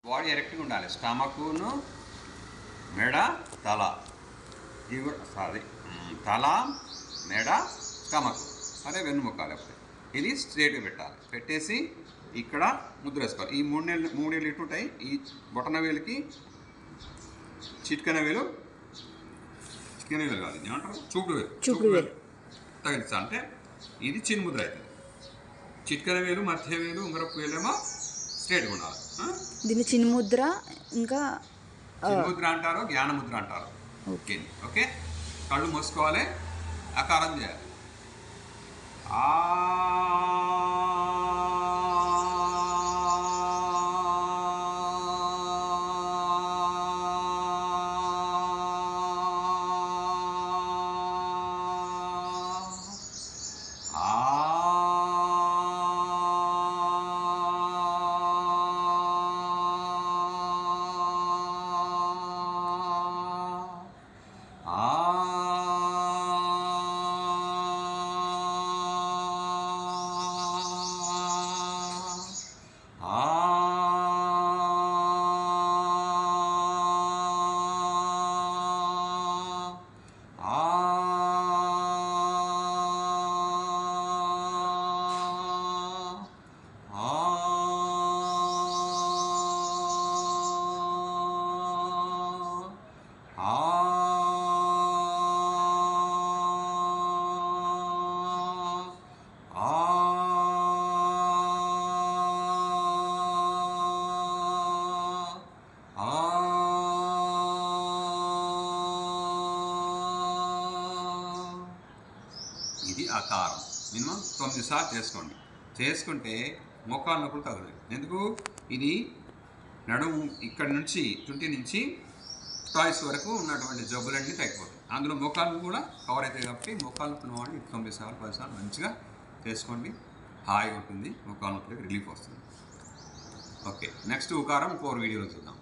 Body ఎరెక్ట్గా ఉండాలి. స్టమకును, మెడ, తల, ఇవి కూడా సారీ, తల, మెడ, స్టమక్, అదే వెన్నుముక. లేకపోతే ఇది స్ట్రేట్గా పెట్టాలి. పెట్టేసి ఇక్కడ ముద్ర వేసుకోవాలి. ఈ మూడేళ్ళు ఇటుంటాయి. ఈ బొటన వేలుకి చిట్కన వేలు కాదు, ఏమంటారు, చూపుడు వేలు తగిలిస్తా. అంటే ఇది చిన్న ముద్ర అవుతుంది. చిట్కన వేలు, మధ్య వేలు, ఉంగరపు వేలేమో స్ట్రేట్గా ఉండాలి. దీన్ని చిన్న ముద్ర, ఇంకా ముద్ర అంటారు, జ్ఞాన ముద్ర అంటారు. Okay okay. కళ్ళు మూసుకోవాలి, ఆకారం చేయాలి. ఇది ఆకారం. మినిమం 9 సార్లు చేసుకోండి. చేసుకుంటే మోకాలు నొప్పులు తగ్గలేదు. ఎందుకు? ఇది నడుము ఇక్కడి నుంచి తుంటి నుంచి టాయిస్ వరకు ఉన్నటువంటి జబ్బులన్నీ తగ్గిపోతాయి. అందులో మోకాలు కూడా కవర్ అవుతాయి. కాబట్టి మోకాలు నొప్పులు వాళ్ళు 9 సార్లు 10 సార్లు మంచిగా చేసుకోండి. హాయిగా ఉంటుంది. మోకాలు నొప్పులకి రిలీఫ్ వస్తుంది. ఓకే, నెక్స్ట్ ఉకారం 4 వీడియోలో చూద్దాం.